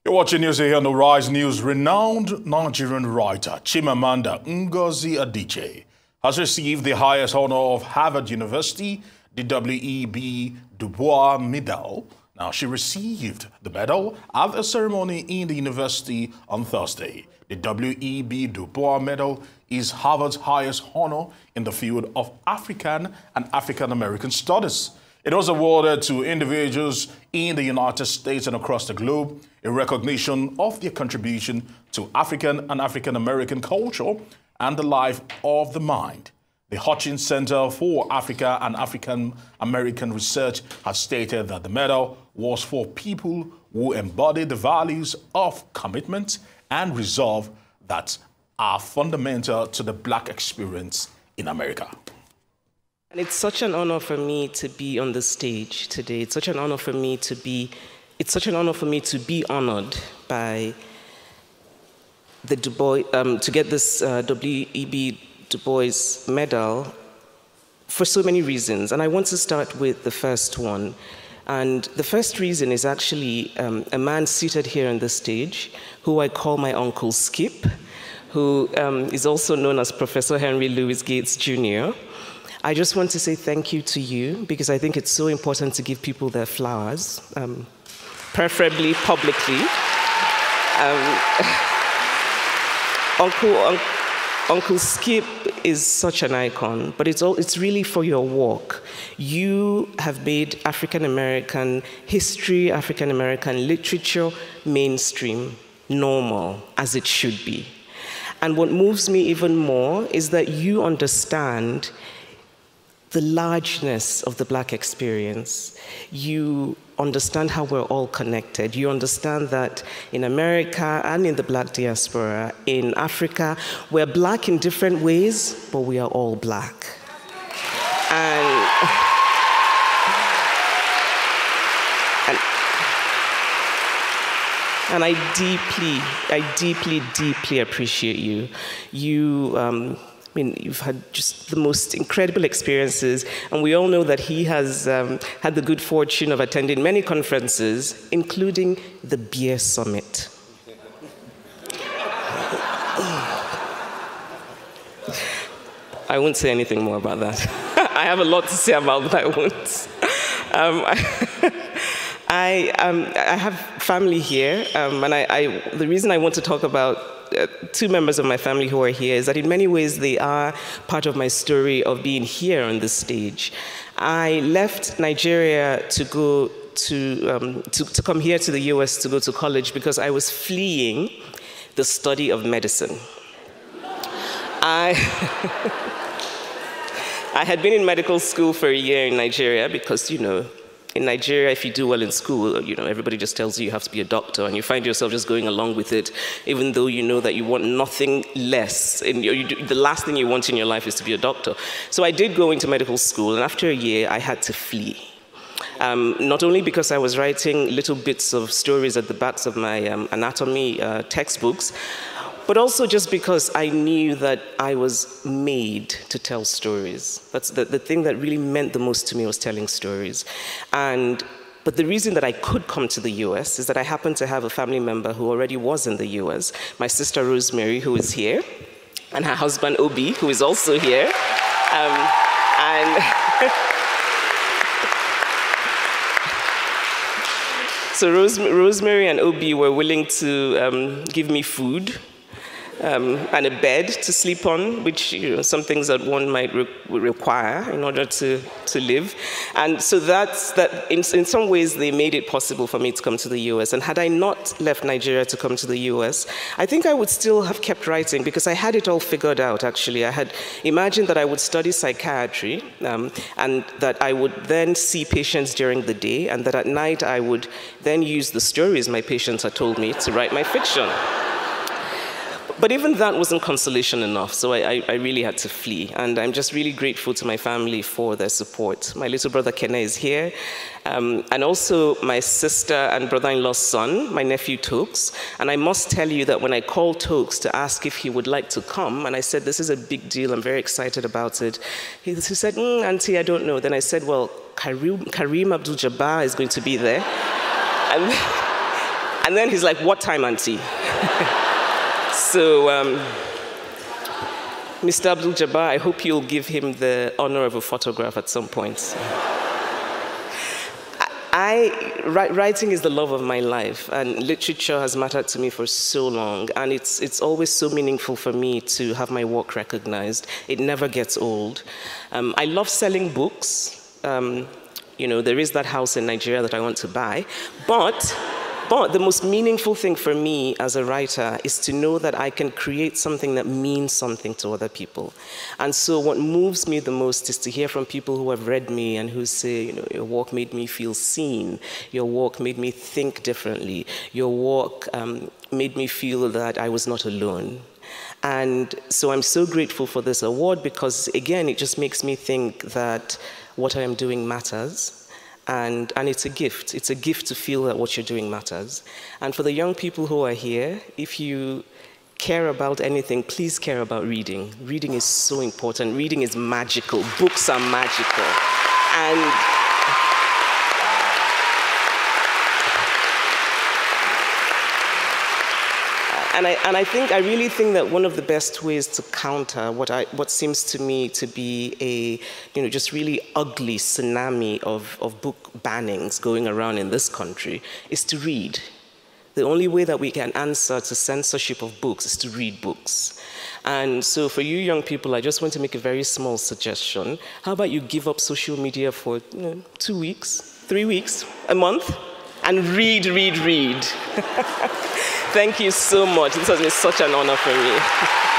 You're watching news here on the Rise News. Renowned Nigerian writer Chimamanda Ngozi Adichie has received the highest honor of Harvard University, the W.E.B. Du Bois Medal. Now, she received the medal at a ceremony in the university on Thursday. The W.E.B. Du Bois Medal is Harvard's highest honor in the field of African and African American studies. It was awarded to individuals in the United States and across the globe in recognition of their contribution to African and African American culture and the life of the mind. The Hutchins Center for Africa and African American Research has stated that the medal was for people who embody the values of commitment and resolve that are fundamental to the Black experience in America. And it's such an honor for me to be on the stage today. It's such an honor for me to be honored by the Du Bois, to get this W.E.B. Du Bois Medal for so many reasons. And I want to start with the first one. And the first reason is actually a man seated here on the stage who I call my Uncle Skip, who is also known as Professor Henry Louis Gates Jr. I just want to say thank you to you because I think it's so important to give people their flowers, preferably publicly. Uncle Skip is such an icon, but it's really for your work. You have made African American history, African American literature mainstream, normal, as it should be. And what moves me even more is that you understand the largeness of the Black experience. You understand how we're all connected. You understand that in America and in the Black diaspora, in Africa, we're Black in different ways, but we are all Black. And I deeply appreciate you. You've had just the most incredible experiences, and we all know that he has had the good fortune of attending many conferences, including the Beer Summit. I won't say anything more about that. I have a lot to say about that, I won't. I have family here, and the reason I want to talk about two members of my family who are here is that in many ways they are part of my story of being here on this stage. I left Nigeria to go to come here to the US to go to college because I was fleeing the study of medicine. I had been in medical school for a year in Nigeria because, in Nigeria, if you do well in school, everybody just tells you have to be a doctor, and you find yourself just going along with it, even though you know that you want nothing less. The last thing you want in your life is to be a doctor. So I did go into medical school, and after a year, I had to flee. Not only because I was writing little bits of stories at the backs of my anatomy textbooks, but also just because I knew that I was made to tell stories. That's the thing that really meant the most to me was telling stories. But the reason that I could come to the US is that I happened to have a family member who already was in the US, my sister Rosemary, who is here, and her husband Obi, who is also here. So Rosemary and Obi were willing to give me food and a bed to sleep on, which some things that one might require in order to live. And so that in some ways they made it possible for me to come to the US. And had I not left Nigeria to come to the US, I think I would still have kept writing because I had it all figured out, actually. I had imagined that I would study psychiatry and that I would then see patients during the day, and that at night I would then use the stories my patients had told me to write my fiction. But even that wasn't consolation enough, so I really had to flee. And I'm just really grateful to my family for their support. My little brother Kene is here, and also my sister and brother-in-law's son, my nephew Tokes. And I must tell you that when I called Tokes to ask if he would like to come, and I said, this is a big deal, I'm very excited about it, he said, Auntie, I don't know. Then I said, well, Kareem Abdul-Jabbar is going to be there. And then he's like, what time, auntie? So, Mr. Abdul-Jabbar, I hope you'll give him the honor of a photograph at some point. Writing is the love of my life, and literature has mattered to me for so long, and it's always so meaningful for me to have my work recognized. It never gets old. I love selling books. You know, there is that house in Nigeria that I want to buy, but the most meaningful thing for me as a writer is to know that I can create something that means something to other people. And so what moves me the most is to hear from people who have read me and who say, you know, your work made me feel seen, your work made me think differently, your work made me feel that I was not alone. And so I'm so grateful for this award because, again, it just makes me think that what I am doing matters. And it's a gift. It's a gift to feel that what you're doing matters. And for the young people who are here, if you care about anything, please care about reading. Reading is so important. Reading is magical. Books are magical. And I really think that one of the best ways to counter what seems to me to be a, you know, just really ugly tsunami of book bannings going around in this country is to read. The only way that we can answer to censorship of books is to read books. And so for you young people, I just want to make a very small suggestion. How about you give up social media for 2 weeks, 3 weeks, a month, and read. Thank you so much. This has been such an honor for me.